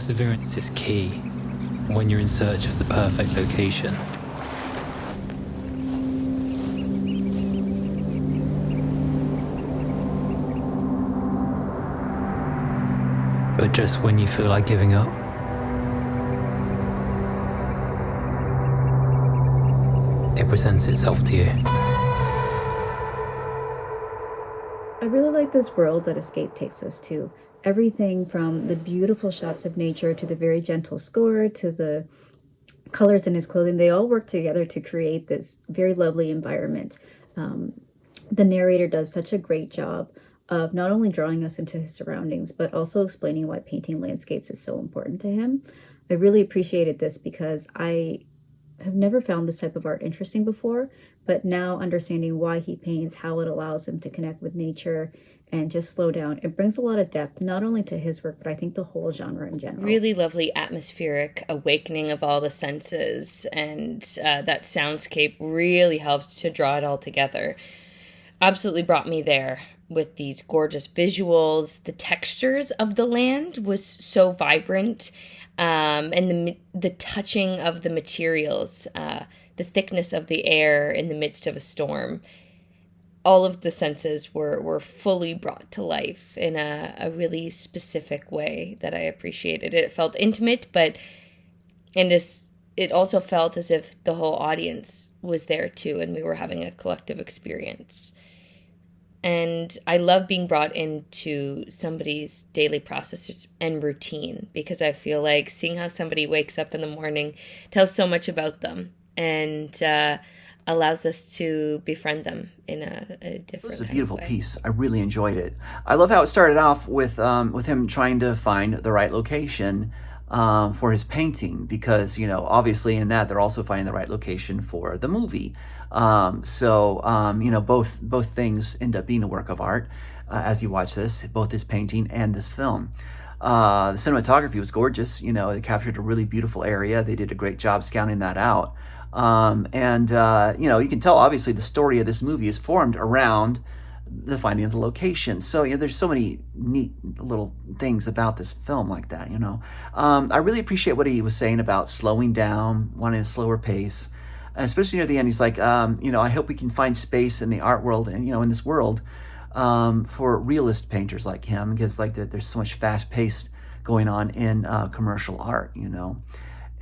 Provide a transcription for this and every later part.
perseverance is key when you're in search of the perfect location. But just when you feel like giving up, it presents itself to you. I really like this world that Escape takes us to. Everything from the beautiful shots of nature to the very gentle score to the colors in his clothing, they all work together to create this very lovely environment. The narrator does such a great job of not only drawing us into his surroundings, but also explaining why painting landscapes is so important to him. I really appreciated this because I have never found this type of art interesting before, but now understanding why he paints, how it allows him to connect with nature and just slow down, it brings a lot of depth, not only to his work, but I think the whole genre in general. Really lovely atmospheric awakening of all the senses, and that soundscape really helped to draw it all together. Absolutely brought me there with these gorgeous visuals. The textures of the land was so vibrant, and the touching of the materials, the thickness of the air in the midst of a storm. All of the senses were fully brought to life in a really specific way that I appreciated. It felt intimate, but it also felt as if the whole audience was there too, and we were having a collective experience. And I love being brought into somebody's daily processes and routine, because I feel like seeing how somebody wakes up in the morning tells so much about them, and allows us to befriend them in a different way. It was a beautiful piece. I really enjoyed it. I love how it started off with him trying to find the right location for his painting, because, obviously in that they're also finding the right location for the movie. Both things end up being a work of art as you watch this, both his painting and this film. The cinematography was gorgeous. It captured a really beautiful area. They did a great job scouting that out. You can tell obviously the story of this movie is formed around the finding of the location. So, there's so many neat little things about this film like that, I really appreciate what he was saying about slowing down, wanting a slower pace. Especially near the end, he's like, I hope we can find space in the art world and, in this world for realist painters like him, because there's so much fast paced going on in commercial art,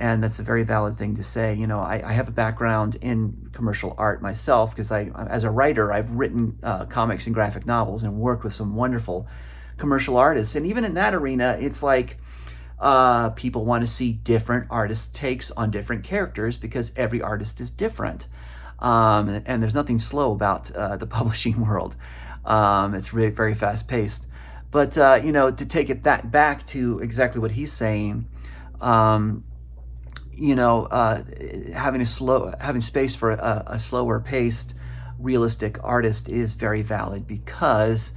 And that's a very valid thing to say. I have a background in commercial art myself, because as a writer, I've written comics and graphic novels and worked with some wonderful commercial artists. And even in that arena, it's like people want to see different artists' takes on different characters, because every artist is different. And there's nothing slow about the publishing world. It's really very fast paced. But, to take it back to exactly what he's saying, having space for a slower paced realistic artist is very valid, because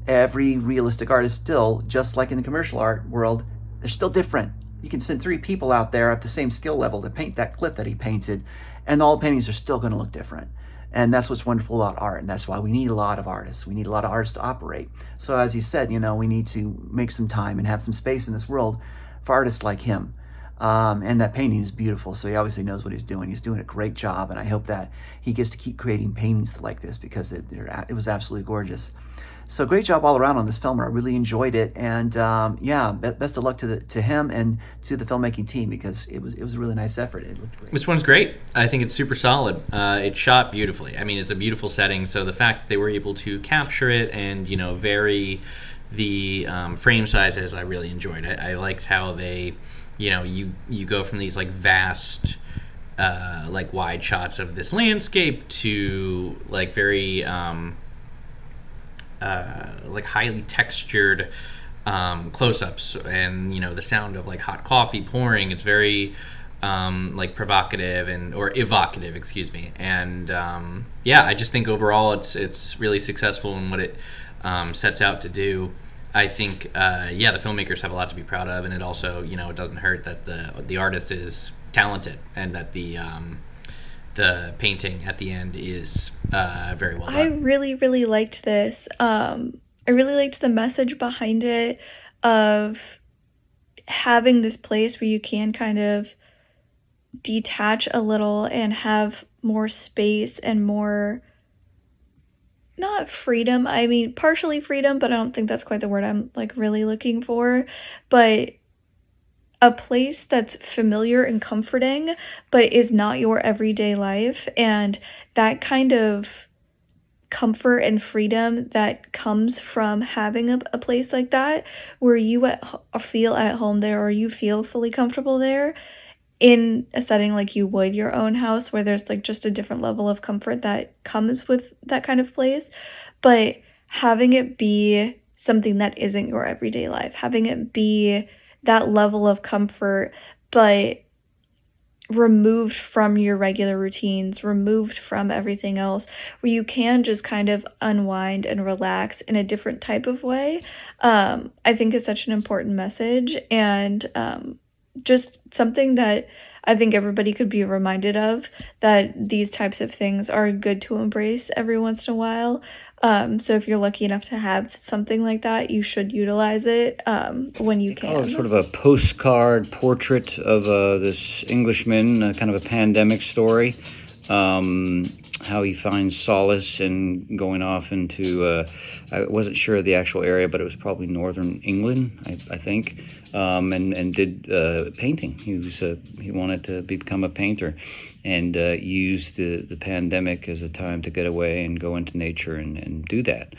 every realistic artist still, just like in the commercial art world, they're still different. You can send 3 people out there at the same skill level to paint that cliff that he painted, and all the paintings are still going to look different. And that's what's wonderful about art, and that's why we need a lot of artists. We need a lot of artists to operate. So as he said, we need to make some time and have some space in this world for artists like him. And that painting is beautiful, so he obviously knows what he's doing. He's doing a great job, and I hope that he gets to keep creating paintings like this, because it was absolutely gorgeous. So great job all around on this film. I really enjoyed it, and best of luck to him and to the filmmaking team, because it was a really nice effort. It looked great. This one's great. I think it's super solid. It's shot beautifully. I mean, it's a beautiful setting. So the fact that they were able to capture it and vary the frame sizes, I really enjoyed it. I liked how they, you go from these vast, wide shots of this landscape to very highly textured close-ups, and the sound of hot coffee pouring. It's very provocative or evocative, excuse me. And I just think overall it's really successful in what it sets out to do. I think the filmmakers have a lot to be proud of, and it also it doesn't hurt that the artist is talented, and that the painting at the end is very well done. I really liked this. I really liked the message behind it of having this place where you can kind of detach a little and have more space and more, not freedom, I mean partially freedom, but I don't think that's quite the word I'm like really looking for, but a place that's familiar and comforting but is not your everyday life. And that kind of comfort and freedom that comes from having a place like that, where you feel at home there, or you feel fully comfortable there in a setting like you would your own house, where there's like just a different level of comfort that comes with that kind of place. But having it be something that isn't your everyday life, having it be that level of comfort, but removed from your regular routines, removed from everything else, where you can just kind of unwind and relax in a different type of way, I think is such an important message, and just something that I think everybody could be reminded of, that these types of things are good to embrace every once in a while. So if you're lucky enough to have something like that, you should utilize it when you can. Call it sort of a postcard portrait of this Englishman, kind of a pandemic story. How he finds solace in going off into, I wasn't sure of the actual area, but it was probably northern England, I think, and did painting. He wanted to become a painter, and used the pandemic as a time to get away and go into nature and do that.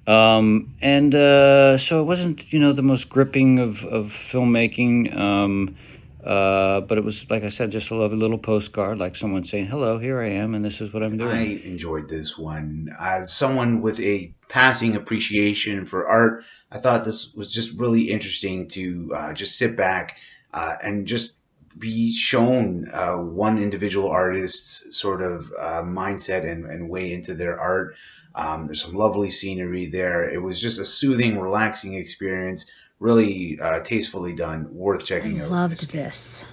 So it wasn't, the most gripping of filmmaking, but it was, like I said, just a lovely little postcard, like someone saying, hello, here I am, and this is what I'm doing. I enjoyed this one. As someone with a passing appreciation for art, I thought this was just really interesting to just sit back and just be shown one individual artist's sort of mindset and way into their art. There's some lovely scenery there. It was just a soothing, relaxing experience. Really tastefully done. Worth checking out. I loved this.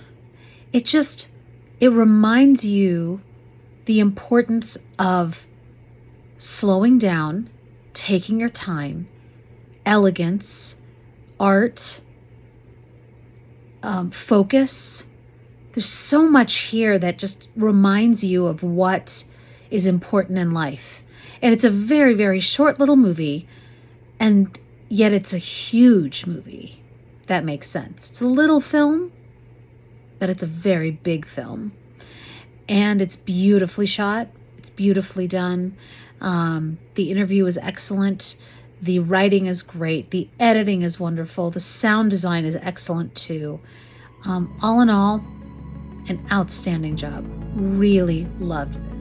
It reminds you the importance of slowing down, taking your time, elegance, art, focus. There's so much here that just reminds you of what is important in life. And it's a very, very short little movie, and yet it's a huge movie. That makes sense. It's a little film, but it's a very big film. And it's beautifully shot. It's beautifully done. The interview is excellent. The writing is great. The editing is wonderful. The sound design is excellent too. All in all, an outstanding job. Really loved this.